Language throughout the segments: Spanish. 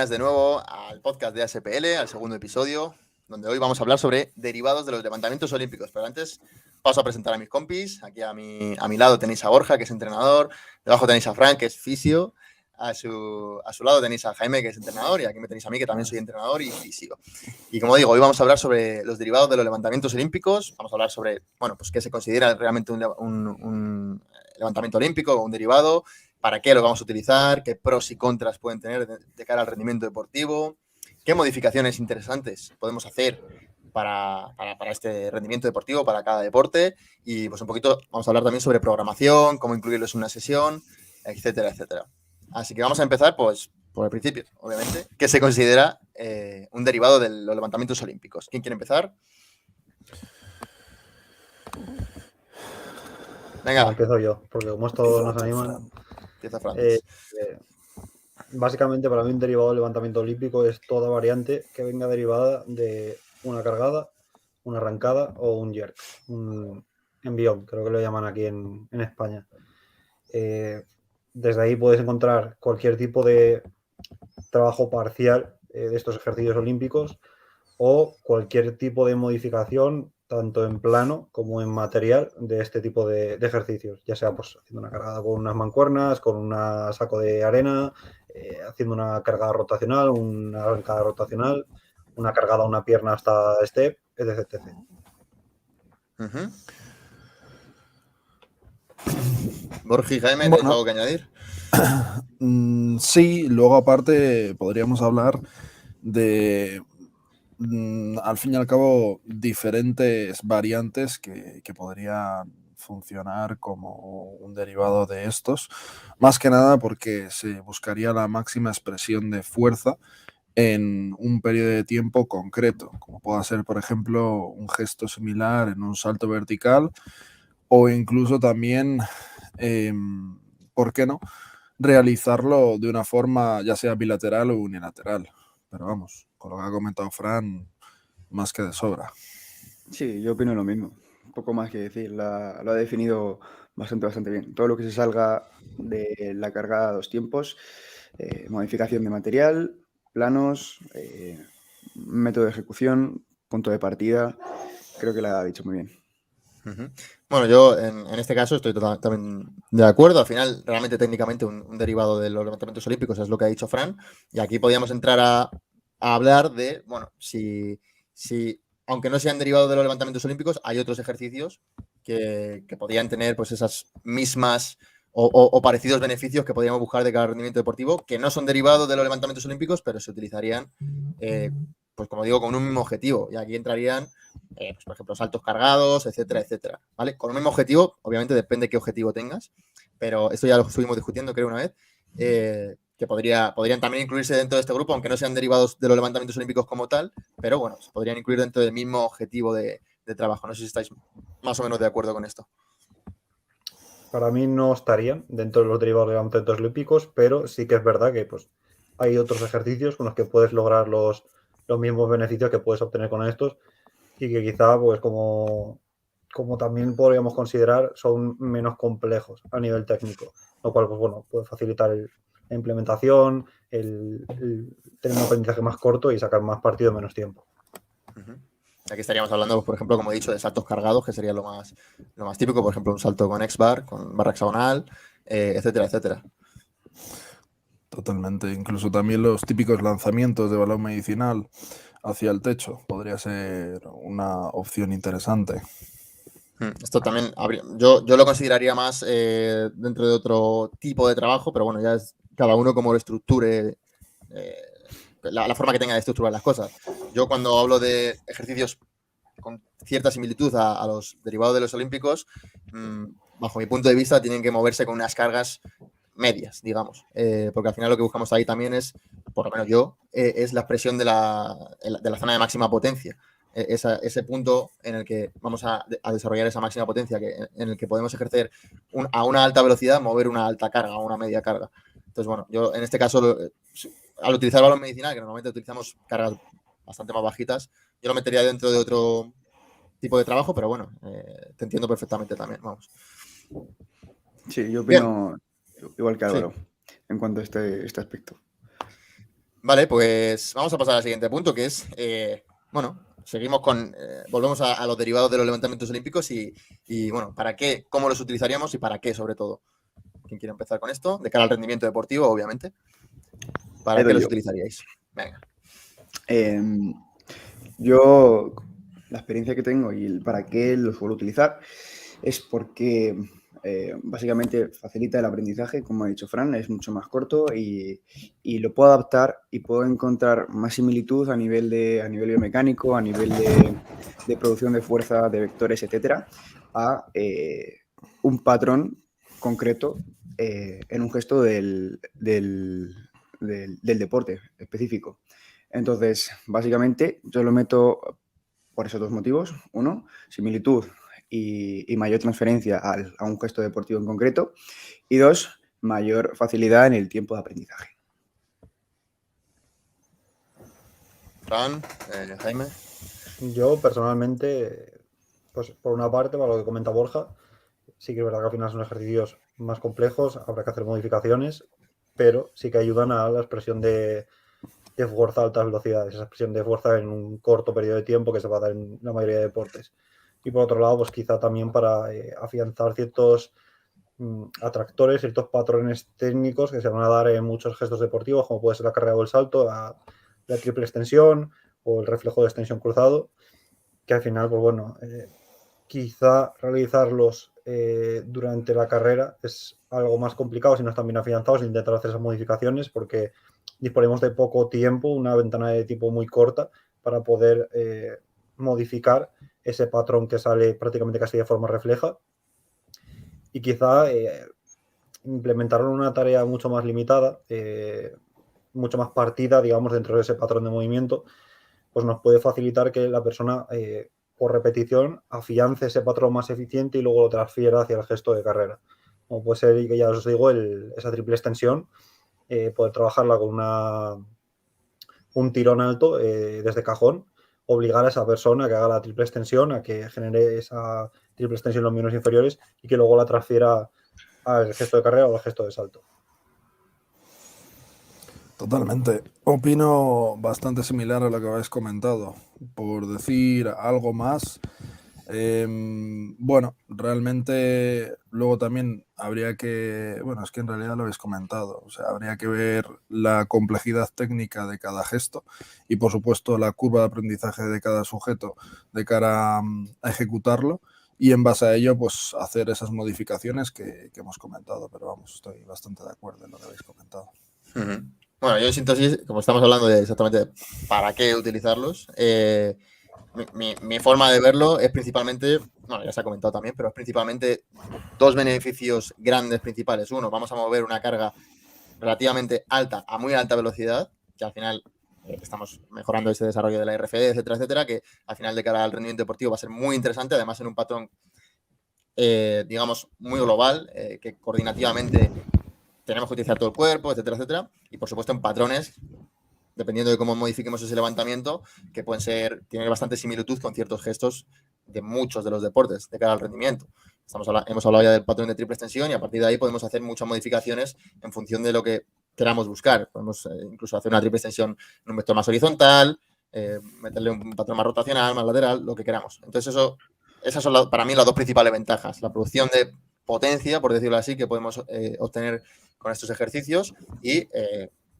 buenas de nuevo al podcast de ASPL, al segundo episodio, donde hoy vamos a hablar sobre derivados de los levantamientos olímpicos. Pero antes paso a presentar a mis compis. Aquí a mi lado tenéis a Borja, que es entrenador. Debajo tenéis a Frank, que es fisio. A su lado tenéis a Jaime, que es entrenador. Y aquí me tenéis a mí, que también soy entrenador y fisio. Y como digo, hoy vamos a hablar sobre los derivados de los levantamientos olímpicos. Vamos a hablar sobre, bueno, pues qué se considera realmente un levantamiento olímpico o un derivado, para qué lo vamos a utilizar, qué pros y contras pueden tener de cara al rendimiento deportivo, qué modificaciones interesantes podemos hacer para este rendimiento deportivo, para cada deporte, y pues un poquito vamos a hablar también sobre programación, cómo incluirlos en una sesión, etcétera, etcétera. Así que vamos a empezar pues por el principio, obviamente, que se considera un derivado de los levantamientos olímpicos. ¿Quién quiere empezar? Venga, Empiezo yo, porque como esto nos animan, empieza Francis. básicamente para mí un derivado del levantamiento olímpico es toda variante que venga derivada de una cargada, una arrancada o un jerk, un envión, creo que lo llaman aquí en España. Desde ahí puedes encontrar cualquier tipo de trabajo parcial de estos ejercicios olímpicos o cualquier tipo de modificación tanto en plano como en material de este tipo de ejercicios, ya sea pues haciendo una cargada con unas mancuernas, con un saco de arena, haciendo una cargada rotacional, una arrancada rotacional, una cargada a una pierna hasta step, etc. etc. Uh-huh. Borja y Jaime, ¿tenéis Bueno, algo que añadir? Sí, luego aparte podríamos hablar de, al fin y al cabo, diferentes variantes que podrían funcionar como un derivado de estos, más que nada porque se buscaría la máxima expresión de fuerza en un periodo de tiempo concreto, como pueda ser, por ejemplo, un gesto similar en un salto vertical o incluso también, ¿por qué no?, realizarlo de una forma ya sea bilateral o unilateral. Pero vamos, con lo que ha comentado Fran, más que de sobra. Sí, yo opino lo mismo. Un poco más que decir, lo ha definido bastante bien. Todo lo que se salga de la carga a 2 tiempos, modificación de material, planos, método de ejecución, punto de partida, creo que lo ha dicho muy bien. Uh-huh. Bueno, yo en este caso estoy totalmente de acuerdo. Al final, realmente técnicamente un derivado de los levantamientos olímpicos es lo que ha dicho Fran. Y aquí podríamos entrar a hablar de, bueno, si aunque no sean derivados de los levantamientos olímpicos, hay otros ejercicios que podrían tener pues esas mismas o parecidos beneficios que podríamos buscar de cada rendimiento deportivo, que no son derivados de los levantamientos olímpicos, pero se utilizarían, pues como digo, con un mismo objetivo. Y aquí entrarían pues, por ejemplo, saltos cargados, etcétera, etcétera. ¿Vale? Con el mismo objetivo, obviamente depende de qué objetivo tengas, pero esto ya lo estuvimos discutiendo, creo, una vez, que podrían también incluirse dentro de este grupo, aunque no sean derivados de los levantamientos olímpicos como tal, pero bueno, se podrían incluir dentro del mismo objetivo de trabajo. No sé si estáis más o menos de acuerdo con esto. Para mí no estarían dentro de los derivados de levantamientos olímpicos, pero sí que es verdad que pues, hay otros ejercicios con los que puedes lograr los mismos beneficios que puedes obtener con estos y que quizá, pues como también podríamos considerar, son menos complejos a nivel técnico, lo cual, pues bueno, puede facilitar la implementación, el tener un aprendizaje más corto y sacar más partido en menos tiempo. Uh-huh. Aquí estaríamos hablando, por ejemplo, como he dicho, de saltos cargados, que sería lo más típico, por ejemplo, un salto con X-bar, con barra hexagonal, etcétera, etcétera. Totalmente. Incluso también los típicos lanzamientos de balón medicinal hacia el techo podría ser una opción interesante. Esto también yo lo consideraría más dentro de otro tipo de trabajo, pero bueno, ya es cada uno como lo estructure, la forma que tenga de estructurar las cosas. Yo cuando hablo de ejercicios con cierta similitud a los derivados de los olímpicos, bajo mi punto de vista, tienen que moverse con unas cargas medias, digamos, porque al final lo que buscamos ahí también es, por lo menos yo, es la expresión de la zona de máxima potencia. Ese punto en el que vamos a desarrollar esa máxima potencia, en el que podemos ejercer a una alta velocidad, mover una alta carga o una media carga. Entonces, bueno, yo en este caso, al utilizar el balón medicinal, que normalmente utilizamos cargas bastante más bajitas, yo lo metería dentro de otro tipo de trabajo, pero bueno, te entiendo perfectamente también, vamos. Sí, yo opino igual que Álvaro, Sí. en cuanto a este aspecto. Vale, pues vamos a pasar al siguiente punto, que es, seguimos con, volvemos a los derivados de los levantamientos olímpicos y, bueno, ¿para qué? ¿Cómo los utilizaríamos y para qué, sobre todo? ¿Quién quiere empezar con esto? De cara al rendimiento deportivo, obviamente. ¿Para qué los utilizaríais? Venga. Yo, la experiencia que tengo y el para qué los suelo utilizar es porque básicamente facilita el aprendizaje, como ha dicho Fran, es mucho más corto y lo puedo adaptar y puedo encontrar más similitud a nivel biomecánico, a nivel de producción de fuerza, de vectores, etcétera, a un patrón concreto en un gesto del deporte específico. Entonces, básicamente, yo lo meto por esos dos motivos. Uno, similitud y mayor transferencia a un gesto deportivo en concreto. Y dos, mayor facilidad en el tiempo de aprendizaje. Fran, Jaime. Yo personalmente, pues por una parte, para lo que comenta Borja, sí que es verdad que al final son ejercicios más complejos, habrá que hacer modificaciones, pero sí que ayudan a la expresión de fuerza a altas velocidades, esa expresión de fuerza en un corto periodo de tiempo que se va a dar en la mayoría de deportes. Y por otro lado, pues quizá también para afianzar ciertos atractores, ciertos patrones técnicos que se van a dar en muchos gestos deportivos, como puede ser la carrera o el salto, la triple extensión o el reflejo de extensión cruzado, que al final, pues bueno, quizá realizarlos durante la carrera es algo más complicado si no están bien afianzados, intentar hacer esas modificaciones porque disponemos de poco tiempo, una ventana de tiempo muy corta para poder modificar ese patrón que sale prácticamente casi de forma refleja y quizá implementarlo en una tarea mucho más limitada, mucho más partida, digamos, dentro de ese patrón de movimiento, pues nos puede facilitar que la persona por repetición afiance ese patrón más eficiente y luego lo transfiera hacia el gesto de carrera. Como puede ser, que ya os digo, esa triple extensión, poder trabajarla con un tirón alto desde cajón, obligar a esa persona a que haga la triple extensión, a que genere esa triple extensión en los miembros inferiores y que luego la transfiera al gesto de carrera o al gesto de salto. Totalmente. Opino bastante similar a lo que habéis comentado. Por decir algo más, bueno, realmente luego también habría que, bueno, es que en realidad lo habéis comentado, o sea, habría que ver la complejidad técnica de cada gesto y por supuesto la curva de aprendizaje de cada sujeto de cara a ejecutarlo y en base a ello pues hacer esas modificaciones que hemos comentado, pero vamos, estoy bastante de acuerdo en lo que habéis comentado. Uh-huh. Bueno, yo en síntesis, como estamos hablando de exactamente para qué utilizarlos, mi forma de verlo es principalmente, bueno, ya se ha comentado también, pero es principalmente dos beneficios grandes principales. Uno, vamos a mover una carga relativamente alta a muy alta velocidad, que al final estamos mejorando ese desarrollo de la RFD, etcétera, etcétera, que al final de cara al rendimiento deportivo va a ser muy interesante, además en un patrón, digamos, muy global, que coordinativamente tenemos que utilizar todo el cuerpo, etcétera, etcétera, y por supuesto en patrones, dependiendo de cómo modifiquemos ese levantamiento, que pueden tienen bastante similitud con ciertos gestos de muchos de los deportes de cara al rendimiento. Hemos hablado ya del patrón de triple extensión y a partir de ahí podemos hacer muchas modificaciones en función de lo que queramos buscar. Podemos incluso hacer una triple extensión en un vector más horizontal, meterle un patrón más rotacional, más lateral, lo que queramos. Entonces esas son para mí las dos principales ventajas. La producción de potencia, por decirlo así, que podemos obtener con estos ejercicios y,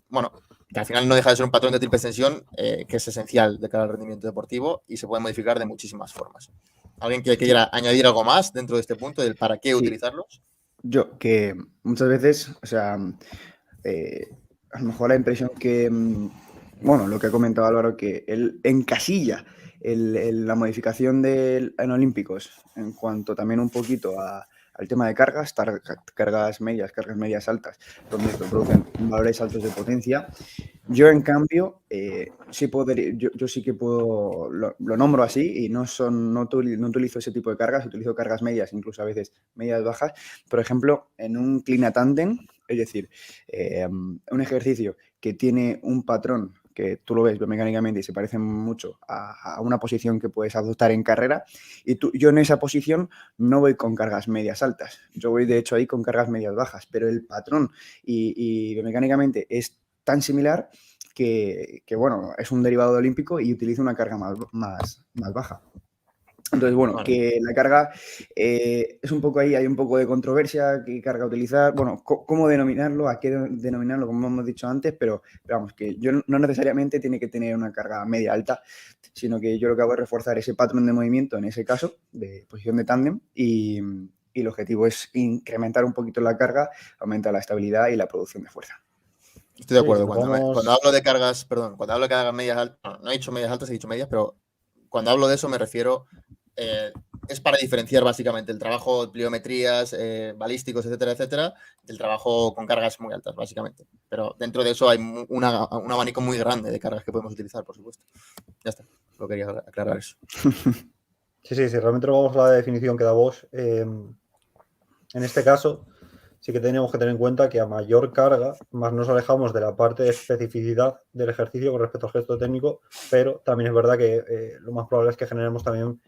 bueno, que al final no deja de ser un patrón de triple extensión que es esencial de cara al rendimiento deportivo y se puede modificar de muchísimas formas. ¿Alguien que quiera añadir algo más dentro de este punto del para qué utilizarlos? Yo, que muchas veces, o sea, a lo mejor la impresión que, bueno, lo que ha comentado Álvaro, que él encasilla la modificación en Olímpicos en cuanto también un poquito al tema de cargas, cargas medias altas, donde se producen valores altos de potencia. Yo, en cambio, sí yo sí que puedo, lo nombro así y no utilizo ese tipo de cargas, utilizo cargas medias, incluso a veces medias bajas. Por ejemplo, en un clean tandem, es decir, un ejercicio que tiene un patrón que tú lo ves biomecánicamente y se parece mucho a una posición que puedes adoptar en carrera, y yo en esa posición no voy con cargas medias altas, yo voy de hecho ahí con cargas medias bajas, pero el patrón y biomecánicamente es tan similar bueno, es un derivado de olímpico y utiliza una carga más baja. Entonces, bueno, Vale. que la carga es un poco ahí, hay un poco de controversia, qué carga utilizar, bueno, cómo denominarlo, a qué denominarlo, como hemos dicho antes, pero vamos, que yo no necesariamente tiene que tener una carga media alta, sino que yo lo que hago es reforzar ese patrón de movimiento, en ese caso, de posición de tándem, y el objetivo es incrementar un poquito la carga, aumentar la estabilidad y la producción de fuerza. Estoy de Sí, acuerdo. si Cuando vamos... hablo de cargas, perdón, cuando hablo de cargas medias altas, no he dicho medias altas, he dicho medias, pero cuando hablo de eso me refiero, es para diferenciar básicamente el trabajo de pliometrías, balísticos, etcétera, etcétera, del trabajo con cargas muy altas, básicamente. Pero dentro de eso hay un abanico muy grande de cargas que podemos utilizar, por supuesto. Ya está, solo quería aclarar eso. Sí, realmente no vamos a la definición que da Bosch. En este caso, sí que tenemos que tener en cuenta que a mayor carga, más nos alejamos de la parte de especificidad del ejercicio con respecto al gesto técnico, pero también es verdad que lo más probable es que generemos también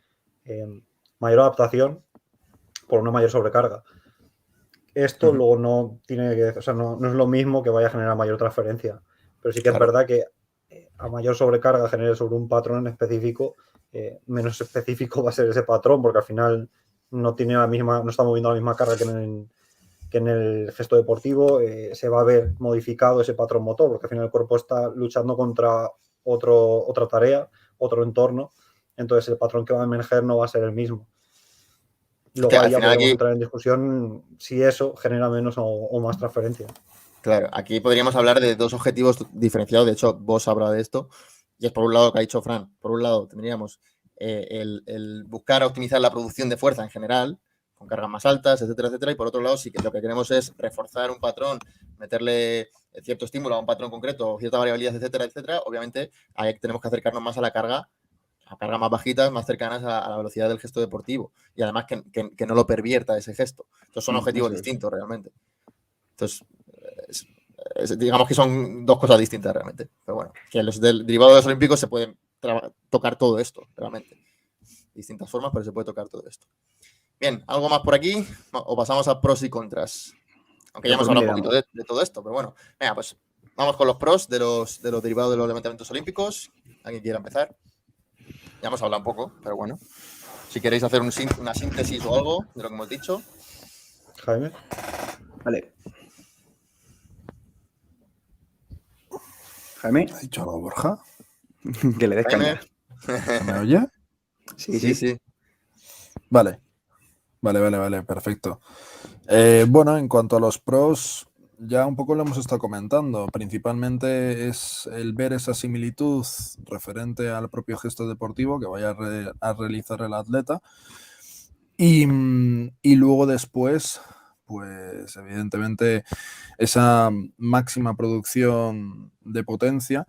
mayor adaptación por una mayor sobrecarga. Esto luego no tiene que, o sea, no es lo mismo que vaya a generar mayor transferencia, pero sí que es verdad que a mayor sobrecarga genere sobre un patrón específico, menos específico va a ser ese patrón, porque al final no tiene la misma, no está moviendo la misma carga que en el gesto deportivo, se va a ver modificado ese patrón motor, porque al final el cuerpo está luchando contra otra tarea, otro entorno, entonces el patrón que va a emerger no va a ser el mismo. Luego ahí ya podríamos entrar en discusión si eso genera menos o más transferencia. Claro, aquí podríamos hablar de dos objetivos diferenciados. De hecho, vos habla de esto. Y es por un lado que ha dicho Fran. Por un lado tendríamos el buscar optimizar la producción de fuerza en general, con cargas más altas, etcétera, etcétera. Y por otro lado, sí que lo que queremos es reforzar un patrón, meterle cierto estímulo a un patrón concreto, cierta variabilidad, etcétera, etcétera. Obviamente, ahí tenemos que acercarnos más a la carga, a cargas más bajitas, más cercanas a la velocidad del gesto deportivo. Y además que no lo pervierta ese gesto. Entonces son objetivos distintos realmente. Entonces, digamos que son dos cosas distintas realmente. Pero bueno, que los derivados de los olímpicos se pueden tocar todo esto, realmente. Distintas formas, pero se puede tocar todo esto. Bien, ¿algo más por aquí? O pasamos a pros y contras. Aunque ya hemos hablado un poquito de todo esto, pero bueno. Venga, pues vamos con los pros de los derivados de los levantamientos olímpicos. ¿Alguien quiera empezar? Ya hemos hablado un poco, pero bueno. Si queréis hacer una síntesis o algo de lo que hemos dicho. Jaime. Vale. Jaime. ¿Ha dicho algo, Borja? Que le des caña. ¿Me oye? Sí. Vale, perfecto. Bueno, en cuanto a los pros, ya un poco lo hemos estado comentando. Principalmente es el ver esa similitud referente al propio gesto deportivo que vaya a realizar el atleta. Y luego después, pues evidentemente esa máxima producción de potencia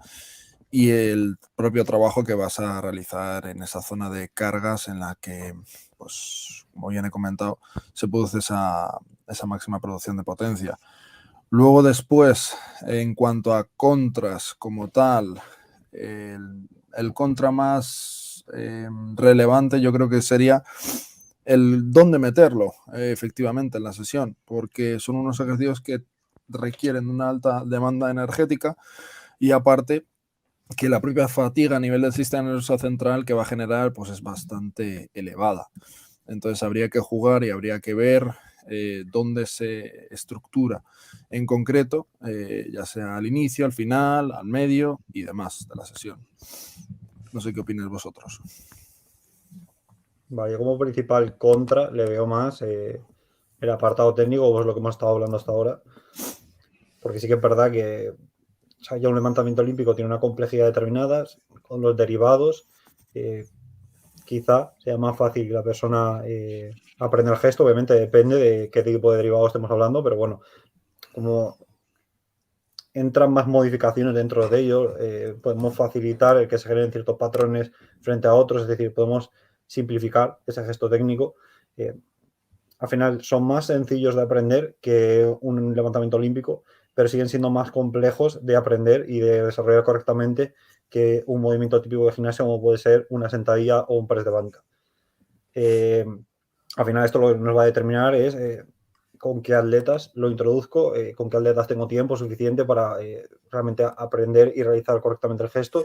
y el propio trabajo que vas a realizar en esa zona de cargas en la que, pues, como bien he comentado, se produce esa máxima producción de potencia. Luego después, en cuanto a contras como tal, el contra más relevante yo creo que sería el dónde meterlo efectivamente en la sesión, porque son unos ejercicios que requieren una alta demanda energética y aparte que la propia fatiga a nivel del sistema nervioso central que va a generar pues es bastante elevada. Entonces habría que jugar y habría que ver dónde se estructura en concreto, ya sea al inicio, al final, al medio y demás de la sesión. No sé qué opináis vosotros. Vale, yo como principal contra le veo más el apartado técnico, pues lo que hemos estado hablando hasta ahora, porque sí que es verdad que ya un levantamiento olímpico tiene una complejidad determinada, con los derivados, quizá sea más fácil que la persona aprenda el gesto, obviamente depende de qué tipo de derivado estemos hablando, pero bueno, como entran más modificaciones dentro de ello, podemos facilitar el que se generen ciertos patrones frente a otros, es decir, podemos simplificar ese gesto técnico. Al final son más sencillos de aprender que un levantamiento olímpico, pero siguen siendo más complejos de aprender y de desarrollar correctamente que un movimiento típico de gimnasia como puede ser una sentadilla o un press de banca. Al final esto lo que nos va a determinar es con qué atletas lo introduzco, con qué atletas tengo tiempo suficiente para realmente aprender y realizar correctamente el gesto,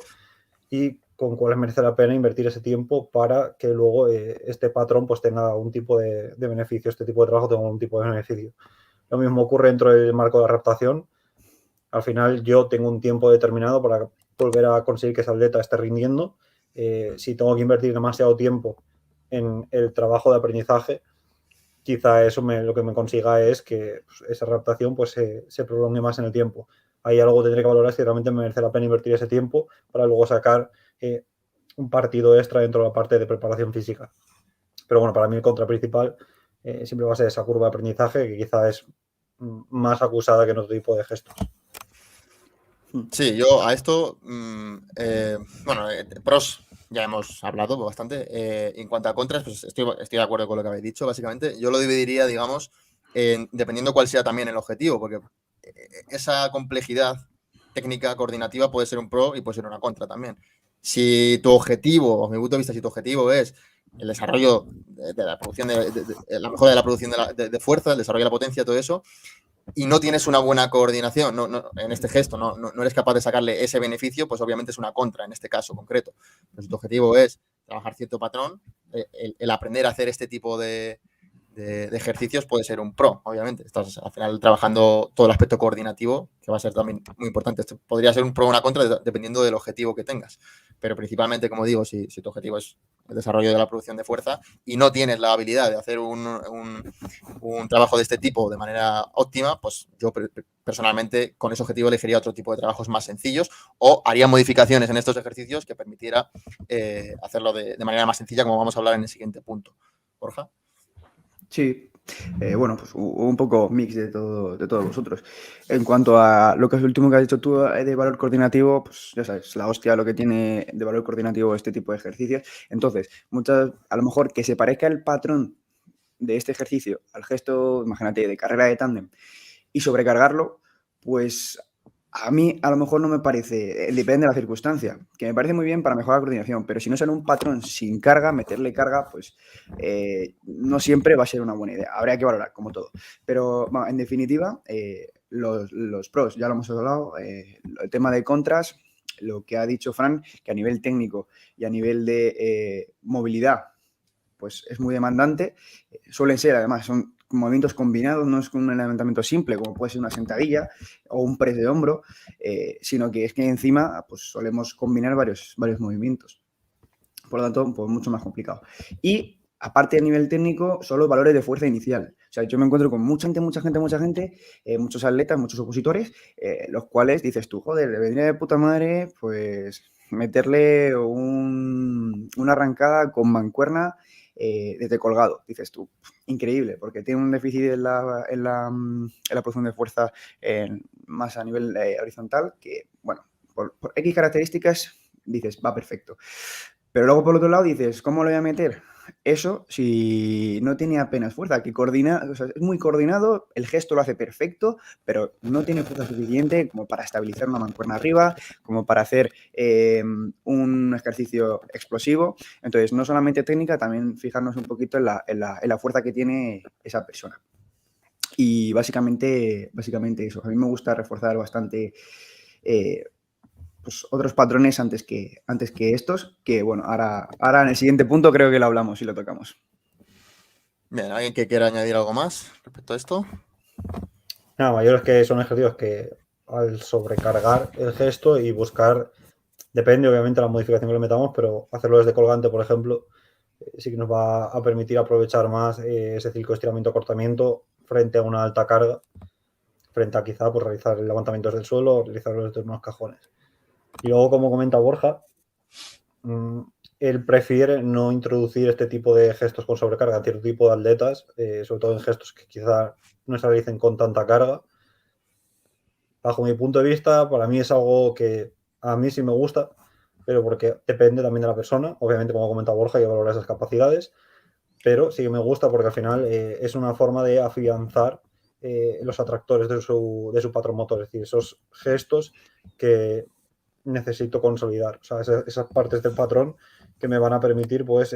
y con cuáles merece la pena invertir ese tiempo para que luego este patrón pues tenga un tipo de beneficio, este tipo de trabajo tenga un tipo de beneficio. Lo mismo ocurre dentro del marco de adaptación. Al final yo tengo un tiempo determinado para volver a conseguir que ese atleta esté rindiendo. Si tengo que invertir demasiado tiempo en el trabajo de aprendizaje, quizá eso lo que me consiga es que pues, esa adaptación pues, se prolongue más en el tiempo. Hay algo que tendré que valorar si realmente me merece la pena invertir ese tiempo para luego sacar un partido extra dentro de la parte de preparación física. Pero bueno, para mí el contra principal siempre va a ser esa curva de aprendizaje, que quizá es más acusada que en otro tipo de gestos. Sí, yo a esto, pros ya hemos hablado bastante. En cuanto a contras, pues estoy de acuerdo con lo que habéis dicho, básicamente. Yo lo dividiría, digamos, dependiendo cuál sea también el objetivo, porque esa complejidad técnica coordinativa puede ser un pro y puede ser una contra también. Si tu objetivo, a mi punto de vista, si tu objetivo es el desarrollo de la producción, la mejora de la producción de fuerza, el desarrollo de la potencia, todo eso, y no tienes una buena coordinación en este gesto, no eres capaz de sacarle ese beneficio, pues obviamente es una contra en este caso concreto. Pues tu objetivo es trabajar cierto patrón, el aprender a hacer este tipo de ejercicios puede ser un pro, obviamente. Estás al final trabajando todo el aspecto coordinativo, que va a ser también muy importante. Esto podría ser un pro o una contra dependiendo del objetivo que tengas. Pero principalmente, como digo, si tu objetivo es el desarrollo de la producción de fuerza y no tienes la habilidad de hacer un trabajo de este tipo de manera óptima, pues yo personalmente con ese objetivo elegiría otro tipo de trabajos más sencillos o haría modificaciones en estos ejercicios que permitiera hacerlo de manera más sencilla, como vamos a hablar en el siguiente punto. Borja. Sí, bueno, pues un poco mix de todos vosotros. En cuanto a lo que es lo último que has dicho tú de valor coordinativo, pues ya sabes, la hostia lo que tiene de valor coordinativo este tipo de ejercicios. Entonces, a lo mejor que se parezca el patrón de este ejercicio al gesto, imagínate, de carrera de tándem y sobrecargarlo, pues a mí a lo mejor no me parece, depende de la circunstancia, que me parece muy bien para mejorar la coordinación, pero si no sale un patrón sin carga, meterle carga, pues no siempre va a ser una buena idea. Habría que valorar, como todo. Pero bueno, en definitiva, los pros, ya lo hemos hablado, el tema de contras, lo que ha dicho Fran, que a nivel técnico y a nivel de movilidad, pues es muy demandante. Suelen ser, además, son movimientos combinados, no es un levantamiento simple, como puede ser una sentadilla o un press de hombro, sino que es que encima pues, solemos combinar varios movimientos. Por lo tanto, pues mucho más complicado. Y aparte a nivel técnico, son los valores de fuerza inicial. O sea, yo me encuentro con mucha gente, muchos atletas, muchos opositores, los cuales dices tú, joder, le vendría de puta madre, pues meterle una arrancada con mancuerna desde colgado, dices tú. Increíble, porque tiene un déficit en la producción de fuerza más a nivel horizontal que, bueno, por X características dices, va perfecto. Pero luego, por otro lado, dices, ¿cómo lo voy a meter? Eso, si no tiene apenas fuerza, que coordina, o sea, es muy coordinado, el gesto lo hace perfecto, pero no tiene fuerza suficiente como para estabilizar una mancuerna arriba, como para hacer un ejercicio explosivo. Entonces, no solamente técnica, también fijarnos un poquito en la fuerza que tiene esa persona. Y básicamente eso. A mí me gusta reforzar bastante pues otros patrones antes que estos, que bueno, ahora en el siguiente punto creo que lo hablamos y lo tocamos. Bien, ¿alguien que quiera añadir algo más respecto a esto? Nada, mayor es que son ejercicios que al sobrecargar el gesto y buscar, depende obviamente de la modificación que le metamos, pero hacerlo desde colgante, por ejemplo, sí que nos va a permitir aprovechar más ese ciclo de estiramiento-acortamiento frente a una alta carga, frente a quizá pues, realizar levantamientos del suelo o realizarlos desde unos cajones. Y luego, como comenta Borja, él prefiere no introducir este tipo de gestos con sobrecarga a cierto tipo de atletas, sobre todo en gestos que quizá no se realicen con tanta carga. Bajo mi punto de vista, para mí es algo que a mí sí me gusta, pero porque depende también de la persona. Obviamente, como comenta Borja, hay que valorar esas capacidades, pero sí que me gusta porque al final es una forma de afianzar los atractores de su patrón motor, es decir, esos gestos que necesito consolidar, o sea, esas partes del patrón que me van a permitir pues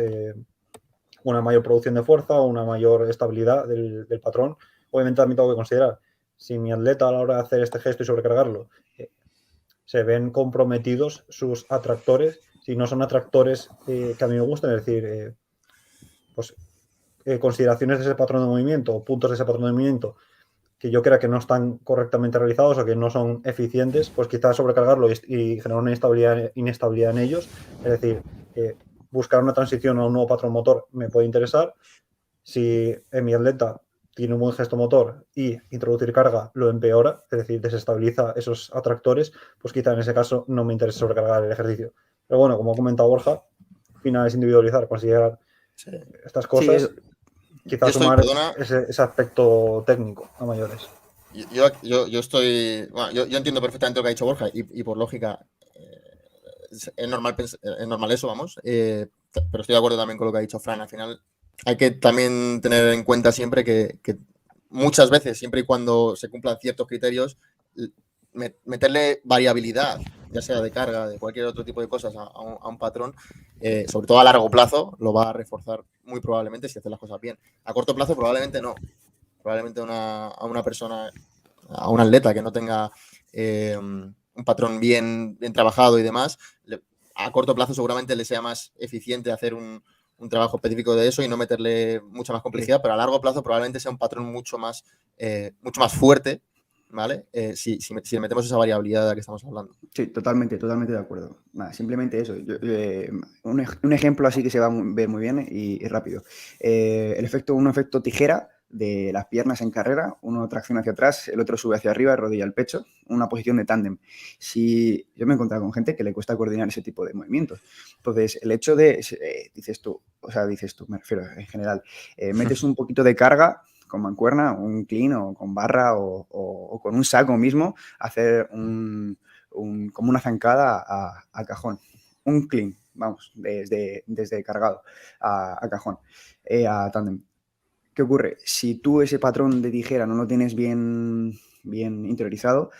una mayor producción de fuerza o una mayor estabilidad del patrón obviamente también tengo que considerar, si mi atleta a la hora de hacer este gesto y sobrecargarlo, se ven comprometidos sus atractores, si no son atractores que a mí me gustan, es decir, pues consideraciones de ese patrón de movimiento o puntos de ese patrón de movimiento que yo crea que no están correctamente realizados o que no son eficientes, pues quizás sobrecargarlo y generar una inestabilidad en ellos. Es decir, buscar una transición a un nuevo patrón motor me puede interesar. Si en mi atleta tiene un buen gesto motor y introducir carga lo empeora, es decir, desestabiliza esos atractores, pues quizá en ese caso no me interesa sobrecargar el ejercicio. Pero bueno, como ha comentado Borja, al final es individualizar, considerar estas Sí, cosas, quizás estoy, sumar perdona, ese aspecto técnico a mayores. yo estoy. Bueno, yo entiendo perfectamente lo que ha dicho Borja y por lógica es normal eso, vamos. Pero estoy de acuerdo también con lo que ha dicho Fran. Al final hay que también tener en cuenta siempre que muchas veces, siempre y cuando se cumplan ciertos criterios, meterle variabilidad, ya sea de carga, de cualquier otro tipo de cosas a un patrón, sobre todo a largo plazo, lo va a reforzar muy probablemente si hace las cosas bien. A corto plazo probablemente no. Probablemente a una persona, a un atleta que no tenga un patrón bien trabajado y demás, a corto plazo seguramente le sea más eficiente hacer un trabajo específico de eso y no meterle mucha más complejidad, pero a largo plazo probablemente sea un patrón mucho más fuerte, ¿vale? Si le metemos esa variabilidad de la que estamos hablando. Sí, totalmente de acuerdo. Nada, simplemente eso. Un ejemplo así que se va a ver muy bien y rápido. Un efecto tijera de las piernas en carrera, uno tracciona hacia atrás, el otro sube hacia arriba, rodilla al pecho, una posición de tándem. Si yo me he encontrado con gente que le cuesta coordinar ese tipo de movimientos. Entonces, el hecho de, dices tú, me refiero en general, metes un poquito de carga con mancuerna, un clean o con barra o con un saco mismo, hacer como una zancada a cajón. Un clean, vamos, desde cargado a cajón, a tándem. ¿Qué ocurre? Si tú ese patrón de tijera no lo tienes bien interiorizado,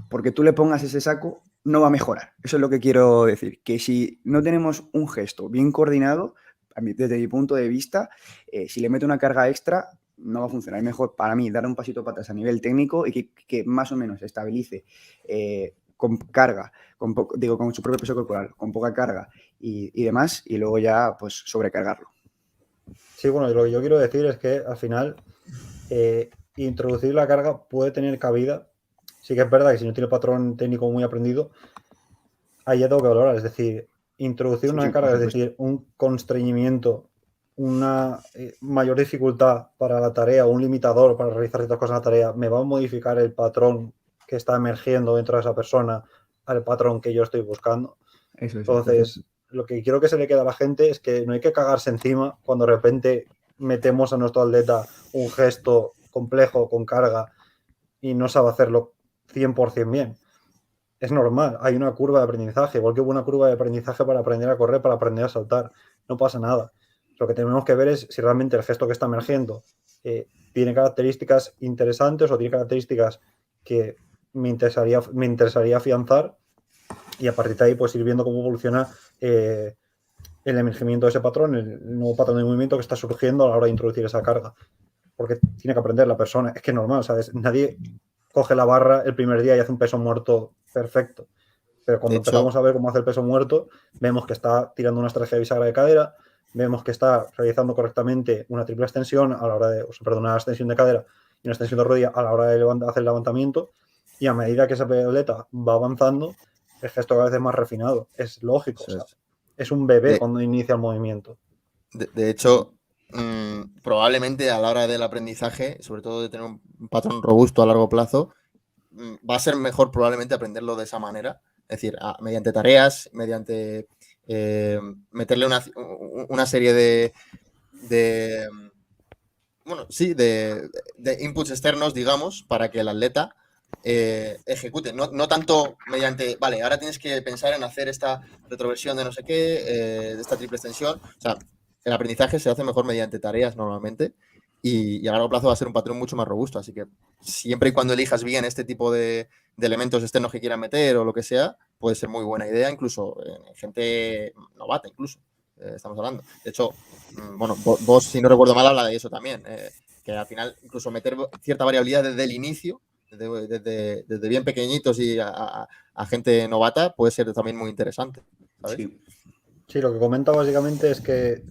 porque tú le pongas ese saco, no va a mejorar. Eso es lo que quiero decir. Que si no tenemos un gesto bien coordinado, desde mi punto de vista, si le meto una carga extra, no va a funcionar. Es mejor para mí dar un pasito para atrás a nivel técnico y que más o menos estabilice con carga, con su propio peso corporal, con poca carga y demás, y luego ya pues sobrecargarlo. Sí, bueno, lo que yo quiero decir es que al final introducir la carga puede tener cabida. Sí que es verdad que si no tiene patrón técnico muy aprendido, ahí ya tengo que valorar. Es decir, introducir una carga, es decir, un constreñimiento, una mayor dificultad para la tarea, un limitador para realizar ciertas cosas en la tarea, me va a modificar el patrón que está emergiendo dentro de esa persona al patrón que yo estoy buscando. Eso es. Entonces, lo que quiero que se le quede a la gente es que no hay que cagarse encima cuando de repente metemos a nuestro atleta un gesto complejo con carga y no sabe hacerlo 100% bien. Es normal, hay una curva de aprendizaje, igual que hubo una curva de aprendizaje para aprender a correr, para aprender a saltar. No pasa nada. Lo que tenemos que ver es si realmente el gesto que está emergiendo tiene características interesantes o tiene características que me interesaría afianzar, y a partir de ahí pues ir viendo cómo evoluciona el emergimiento de ese patrón, el nuevo patrón de movimiento que está surgiendo a la hora de introducir esa carga. Porque tiene que aprender la persona. Es que es normal, ¿sabes? Nadie coge la barra el primer día y hace un peso muerto perfecto. Pero cuando empezamos a ver cómo hace el peso muerto, vemos que está tirando una estrategia bisagra de cadera, vemos que está realizando correctamente una triple extensión a la hora de, una extensión de cadera y una extensión de rodilla a la hora de hacer el levantamiento, y a medida que esa atleta va avanzando, el gesto cada vez es más refinado. Es lógico, o sea, es un bebé cuando inicia el movimiento. De hecho, probablemente a la hora del aprendizaje, sobre todo de tener un patrón robusto a largo plazo, va a ser mejor probablemente aprenderlo de esa manera. Es decir, mediante tareas, mediante meterle una serie de inputs externos, digamos, para que el atleta ejecute. No tanto mediante, vale, ahora tienes que pensar en hacer esta retroversión de no sé qué, de esta triple extensión. O sea, el aprendizaje se hace mejor mediante tareas normalmente y a largo plazo va a ser un patrón mucho más robusto. Así que siempre y cuando elijas bien este tipo de elementos externos que quieran meter o lo que sea, puede ser muy buena idea, incluso en gente novata, incluso. Estamos hablando. De hecho, bueno, vos, si no recuerdo mal, habla de eso también. que al final incluso meter cierta variabilidad desde el inicio, desde bien pequeñitos y a gente novata, puede ser también muy interesante, ¿sabes? Sí. Sí, lo que comenta básicamente es que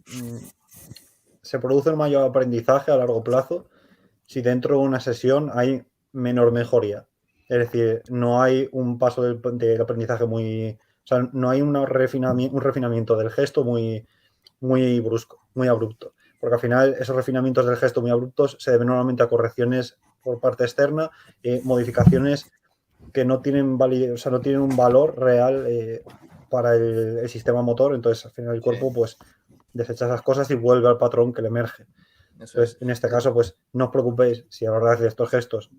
se produce un mayor aprendizaje a largo plazo si dentro de una sesión hay menor mejoría. Es decir, no hay un paso del aprendizaje muy... O sea, no hay un refinamiento del gesto muy brusco, muy abrupto. Porque al final esos refinamientos del gesto muy abruptos se deben normalmente a correcciones por parte externa, modificaciones que no tienen, o sea, no tienen un valor real para el sistema motor. Entonces, al final el cuerpo pues desecha esas cosas y vuelve al patrón que le emerge. Entonces, en este caso, pues no os preocupéis si a la hora de hacer estos gestos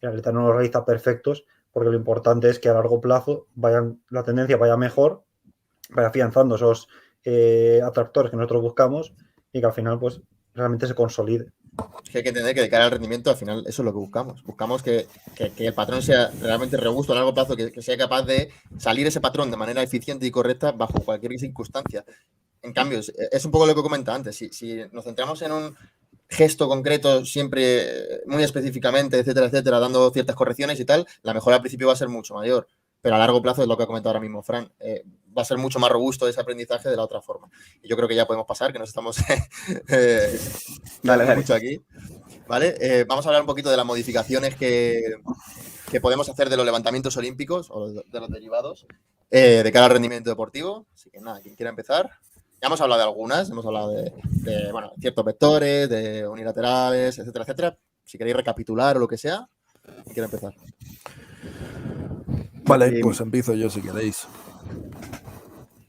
el atleta no los realiza perfectos, porque lo importante es que a largo plazo la tendencia vaya mejor, vaya afianzando esos atractores que nosotros buscamos y que al final pues realmente se consolide. Es que hay que entender que de cara al rendimiento, al final, eso es lo que buscamos. Buscamos que el patrón sea realmente robusto a largo plazo, que sea capaz de salir ese patrón de manera eficiente y correcta bajo cualquier circunstancia. En cambio, es un poco lo que comentaba antes. Si nos centramos en un gesto concreto, siempre muy específicamente, etcétera, etcétera, dando ciertas correcciones y tal, la mejora al principio va a ser mucho mayor. Pero a largo plazo, es lo que ha comentado ahora mismo Fran, va a ser mucho más robusto ese aprendizaje de la otra forma. Y yo creo que ya podemos pasar, que nos estamos Dale. mucho aquí. ¿Vale? Vamos a hablar un poquito de las modificaciones que podemos hacer de los levantamientos olímpicos o de los derivados de cara al rendimiento deportivo. Así que nada, quien quiera empezar. Ya hemos hablado de algunas, hemos hablado de ciertos vectores, de unilaterales, etcétera, etcétera. Si queréis recapitular o lo que sea, quien quiera empezar. Vale, pues empiezo yo si queréis.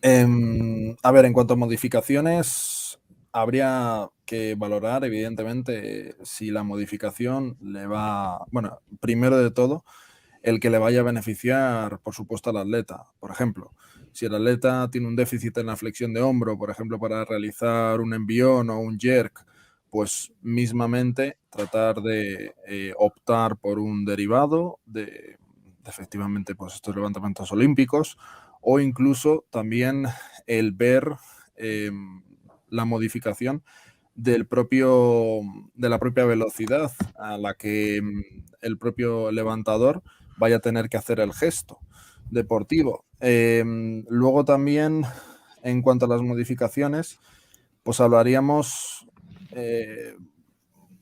A ver, en cuanto a modificaciones, habría que valorar, evidentemente, si la modificación le va... Bueno, primero de todo, el que le vaya a beneficiar, por supuesto, al atleta. Por ejemplo, si el atleta tiene un déficit en la flexión de hombro, por ejemplo, para realizar un envión o un jerk, pues mismamente tratar de optar por un derivado de efectivamente pues estos levantamientos olímpicos, o incluso también el ver la modificación de la propia velocidad a la que el propio levantador vaya a tener que hacer el gesto deportivo. Luego también, en cuanto a las modificaciones, pues hablaríamos,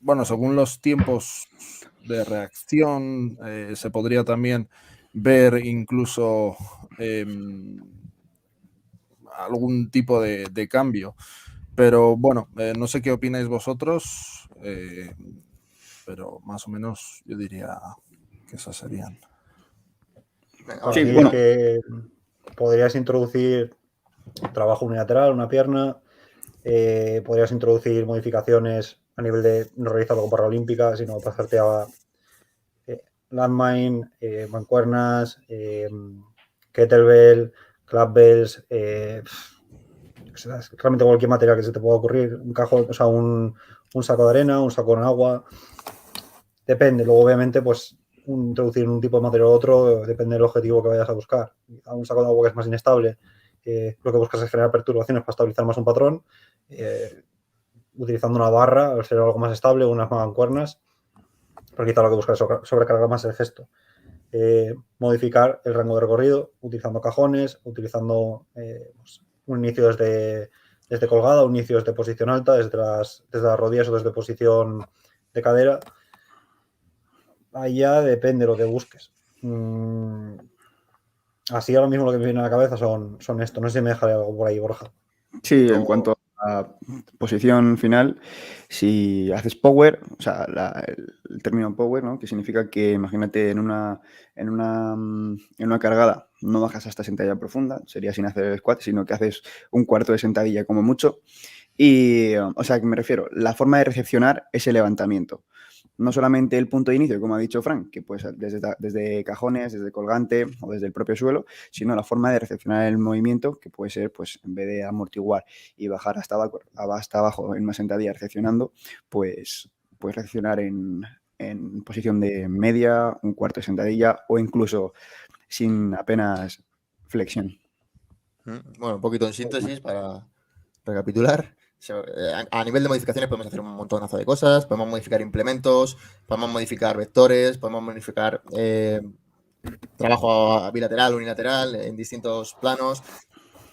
bueno, según los tiempos de reacción, se podría también ver incluso algún tipo de cambio. Pero bueno, no sé qué opináis vosotros, pero más o menos yo diría que esas serían. Para Sí, mí bueno. es que podrías introducir trabajo unilateral, una pierna, podrías introducir modificaciones a nivel de no realizarlo con barra olímpica, sino pasarte a landmine, mancuernas, kettlebell, clubbells, realmente cualquier material que se te pueda ocurrir, un cajón, o sea, un saco de arena, un saco con agua, depende. Luego, obviamente, pues introducir un tipo de material u otro depende del objetivo que vayas a buscar. A un saco de agua que es más inestable, lo que buscas es generar perturbaciones para estabilizar más un patrón, utilizando una barra, al ser algo más estable, unas mancuernas, porque quizá lo que buscas es sobrecargar más el gesto. Modificar el rango de recorrido utilizando cajones, utilizando un inicio desde colgada, un inicio desde posición alta, desde las rodillas o desde posición de cadera. Ahí ya depende de lo que busques. Así ahora mismo lo que me viene a la cabeza son esto. No sé si me dejaré algo por ahí, Borja. Sí, en cuanto a posición final, si haces power, o sea, el término power, ¿no? Que significa que, imagínate, en una cargada no bajas hasta sentadilla profunda, sería sin hacer el squat, sino que haces un cuarto de sentadilla como mucho. Y, o sea, que me refiero, la forma de recepcionar ese levantamiento. No solamente el punto de inicio, como ha dicho Frank, que puede ser desde cajones, desde colgante o desde el propio suelo, sino la forma de recepcionar el movimiento, que puede ser, pues, en vez de amortiguar y bajar hasta abajo en una sentadilla recepcionando, pues recepcionar en posición de media, un cuarto de sentadilla o incluso sin apenas flexión. Bueno, un poquito en síntesis para recapitular. A nivel de modificaciones podemos hacer un montonazo de cosas, podemos modificar implementos, podemos modificar vectores, podemos modificar trabajo bilateral, unilateral, en distintos planos.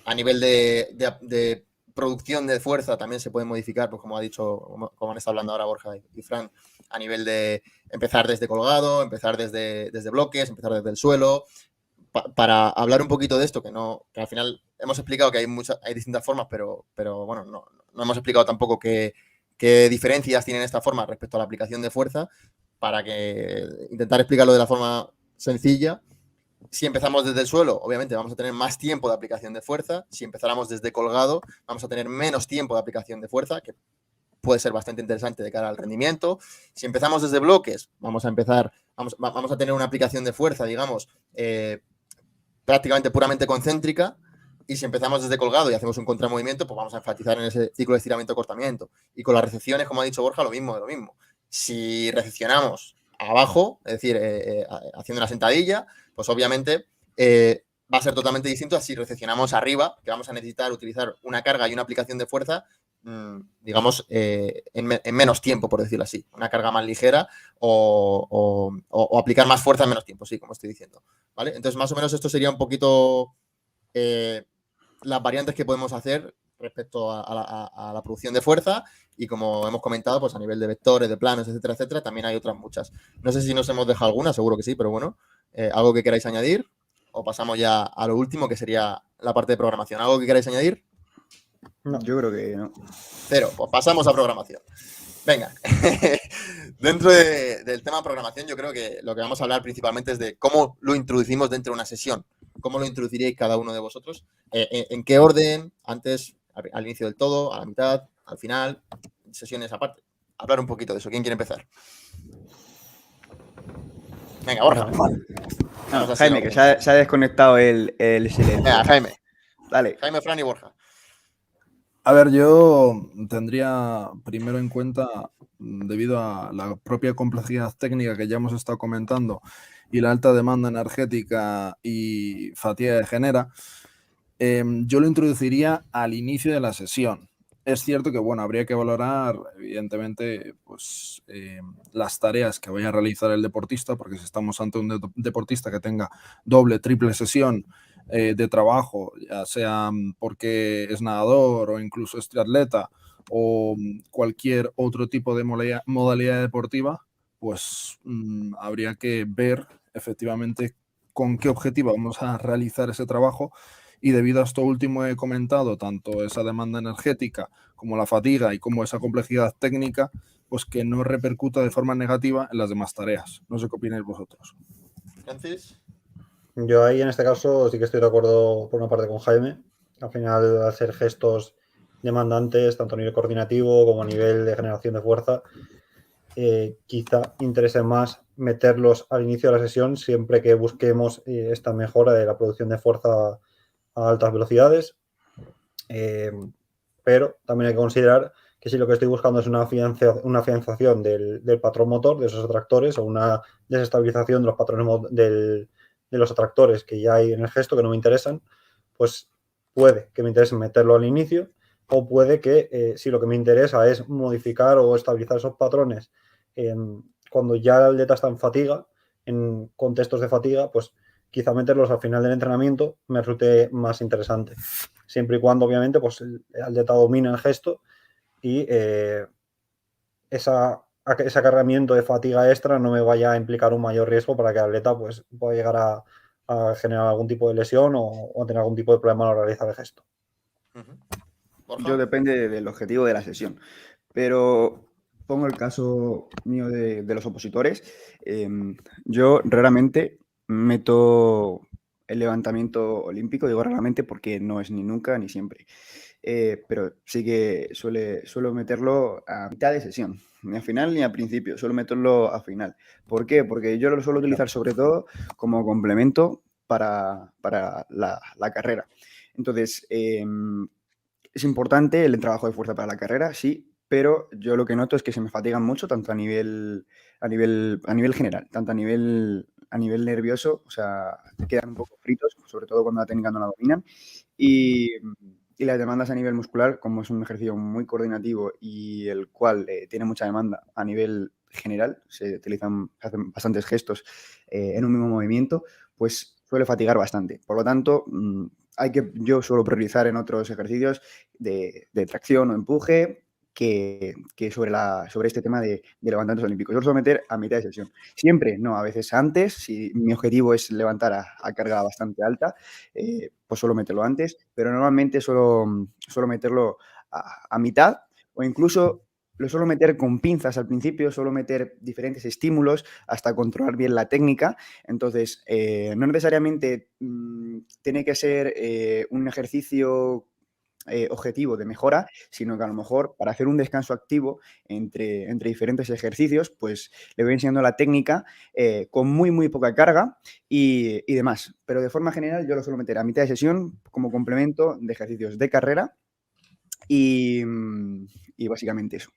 A nivel de producción de fuerza también se puede modificar, pues como ha dicho, como han estado hablando ahora Borja y Fran, a nivel de empezar desde colgado, empezar desde bloques, empezar desde el suelo. Para hablar un poquito de esto, que al final hemos explicado que hay distintas formas, pero bueno, no hemos explicado tampoco qué diferencias tienen esta forma respecto a la aplicación de fuerza, para que intentar explicarlo de la forma sencilla. Si empezamos desde el suelo, obviamente vamos a tener más tiempo de aplicación de fuerza. Si empezáramos desde colgado, vamos a tener menos tiempo de aplicación de fuerza, que puede ser bastante interesante de cara al rendimiento. Si empezamos desde bloques, vamos a tener una aplicación de fuerza, digamos, prácticamente puramente concéntrica. Y si empezamos desde colgado y hacemos un contramovimiento, pues vamos a enfatizar en ese ciclo de estiramiento-cortamiento. Y con las recepciones, como ha dicho Borja, lo mismo. Si recepcionamos abajo, es decir, haciendo una sentadilla, pues obviamente va a ser totalmente distinto a si recepcionamos arriba, que vamos a necesitar utilizar una carga y una aplicación de fuerza, digamos, en menos tiempo, por decirlo así. Una carga más ligera o aplicar más fuerza en menos tiempo, sí, como estoy diciendo. ¿Vale? Entonces, más o menos esto sería un poquito las variantes que podemos hacer respecto a la producción de fuerza, y como hemos comentado, pues a nivel de vectores, de planos, etcétera, etcétera, también hay otras muchas. No sé si nos hemos dejado alguna, seguro que sí, pero bueno, ¿algo que queráis añadir? O pasamos ya a lo último, que sería la parte de programación. ¿Algo que queráis añadir? No. Yo creo que no. Cero, pues pasamos a programación. Venga, dentro del tema de programación, yo creo que lo que vamos a hablar principalmente es de cómo lo introducimos dentro de una sesión. ¿Cómo lo introduciríais cada uno de vosotros? ¿En qué orden? Antes, al inicio del todo, a la mitad, al final, sesiones aparte. Hablar un poquito de eso. ¿Quién quiere empezar? Venga, Borja. No, Jaime, que se ha desconectado el silencio. Venga, Jaime. Dale. Jaime, Fran y Borja. A ver, yo tendría primero en cuenta, debido a la propia complejidad técnica que ya hemos estado comentando y la alta demanda energética y fatiga que genera, yo lo introduciría al inicio de la sesión. Es cierto que, bueno, habría que valorar, evidentemente, pues las tareas que vaya a realizar el deportista, porque si estamos ante un deportista que tenga doble, triple sesión de trabajo, ya sea porque es nadador o incluso es triatleta o cualquier otro tipo de modalidad deportiva, pues habría que ver efectivamente con qué objetivo vamos a realizar ese trabajo. Y debido a esto último he comentado, tanto esa demanda energética como la fatiga y como esa complejidad técnica, pues que no repercuta de forma negativa en las demás tareas. No sé qué opináis vosotros. Francis. Yo ahí en este caso sí que estoy de acuerdo por una parte con Jaime. Al final, hacer gestos demandantes, tanto a nivel coordinativo como a nivel de generación de fuerza, quizá interese más meterlos al inicio de la sesión, siempre que busquemos esta mejora de la producción de fuerza a altas velocidades. Pero también hay que considerar que si lo que estoy buscando es una afianzación del patrón motor, de esos atractores, o una desestabilización de los patrones de los atractores que ya hay en el gesto que no me interesan, pues puede que me interese meterlo al inicio, o puede que si lo que me interesa es modificar o estabilizar esos patrones cuando ya el atleta está en fatiga, en contextos de fatiga, pues quizá meterlos al final del entrenamiento me resulte más interesante. Siempre y cuando, obviamente, pues el atleta domina el gesto y ese acarreamiento de fatiga extra no me vaya a implicar un mayor riesgo para que el atleta pues, pueda llegar a generar algún tipo de lesión o tener algún tipo de problema al realizar el gesto. Yo depende del objetivo de la sesión, pero pongo el caso mío de los opositores. Yo raramente meto el levantamiento olímpico, digo raramente porque no es ni nunca ni siempre, pero sí que suelo meterlo a mitad de sesión, ni a final ni a principio, suelo meterlo a final. ¿Por qué? Porque yo lo suelo utilizar sobre todo como complemento para la carrera. Entonces, es importante el trabajo de fuerza para la carrera, sí, pero yo lo que noto es que se me fatigan mucho, tanto a nivel general, tanto a nivel nervioso, o sea, te quedan un poco fritos, sobre todo cuando la técnica no la dominan. Y y las demandas a nivel muscular, como es un ejercicio muy coordinativo y el cual tiene mucha demanda a nivel general, se hacen bastantes gestos en un mismo movimiento, pues suele fatigar bastante. Por lo tanto, yo suelo priorizar en otros ejercicios de tracción o empuje que sobre este tema de levantamientos olímpicos. Yo lo suelo meter a mitad de sesión. Siempre, no, a veces antes. Si mi objetivo es levantar a carga bastante alta, pues suelo meterlo antes, pero normalmente suelo meterlo a mitad, o incluso lo suelo meter con pinzas al principio, suelo meter diferentes estímulos hasta controlar bien la técnica. Entonces, no necesariamente tiene que ser un ejercicio objetivo de mejora, sino que a lo mejor para hacer un descanso activo entre diferentes ejercicios, pues le voy enseñando la técnica con muy poca carga y demás. Pero de forma general yo lo suelo meter a mitad de sesión como complemento de ejercicios de carrera y básicamente eso.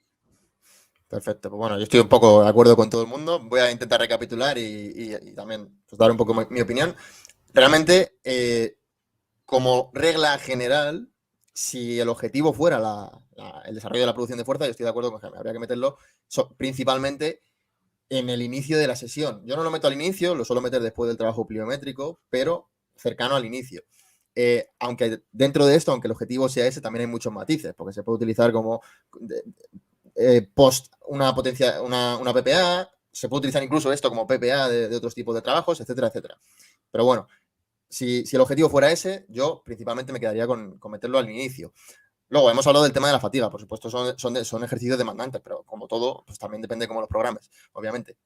Perfecto, pues bueno, yo estoy un poco de acuerdo con todo el mundo. Voy a intentar recapitular y también pues, dar un poco mi opinión. Realmente, como regla general, si el objetivo fuera el desarrollo de la producción de fuerza, yo estoy de acuerdo con que habría que meterlo principalmente en el inicio de la sesión. Yo no lo meto al inicio, lo suelo meter después del trabajo pliométrico, pero cercano al inicio. Aunque dentro de esto, aunque el objetivo sea ese, también hay muchos matices, porque se puede utilizar como post una PPA, se puede utilizar incluso esto como PPA de otros tipos de trabajos, etcétera, etcétera. Pero bueno, si el objetivo fuera ese, yo principalmente me quedaría con meterlo al inicio. Luego, hemos hablado del tema de la fatiga, por supuesto, son ejercicios demandantes, pero como todo, pues también depende de cómo los programes, obviamente.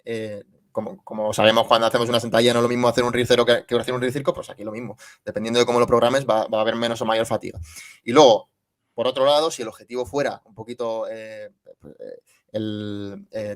Como sabemos, cuando hacemos una sentadilla no es lo mismo hacer un RIR 0 que hacer un RIR 5, pues aquí lo mismo. Dependiendo de cómo lo programes, va a haber menos o mayor fatiga. Y luego, por otro lado, si el objetivo fuera un poquito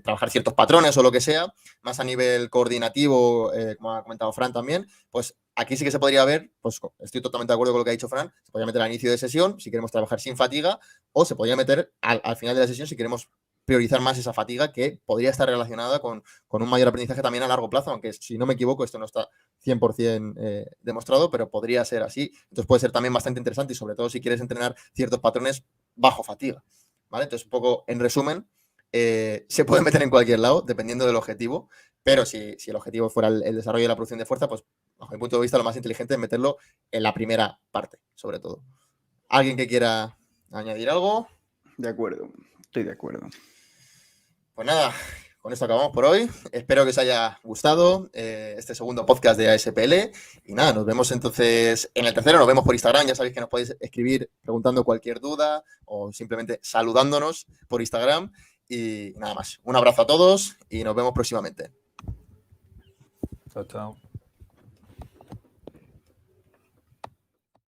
trabajar ciertos patrones o lo que sea, más a nivel coordinativo, como ha comentado Fran también, pues aquí sí que se podría ver, pues estoy totalmente de acuerdo con lo que ha dicho Fran, se podría meter al inicio de sesión si queremos trabajar sin fatiga, o se podría meter al final de la sesión si queremos priorizar más esa fatiga, que podría estar relacionada con un mayor aprendizaje también a largo plazo, aunque si no me equivoco esto no está 100% demostrado, pero podría ser así. Entonces puede ser también bastante interesante y sobre todo si quieres entrenar ciertos patrones bajo fatiga, ¿vale? Entonces un poco en resumen, se puede meter en cualquier lado dependiendo del objetivo, pero si el objetivo fuera el desarrollo de la producción de fuerza, pues bajo mi punto de vista lo más inteligente es meterlo en la primera parte, sobre todo. ¿Alguien que quiera añadir algo? De acuerdo, estoy de acuerdo. Pues nada, con esto acabamos por hoy. Espero que os haya gustado este segundo podcast de ASPL. Y nada, nos vemos entonces en el tercero. Nos vemos por Instagram. Ya sabéis que nos podéis escribir preguntando cualquier duda o simplemente saludándonos por Instagram. Y nada más. Un abrazo a todos y nos vemos próximamente. Chao, chao.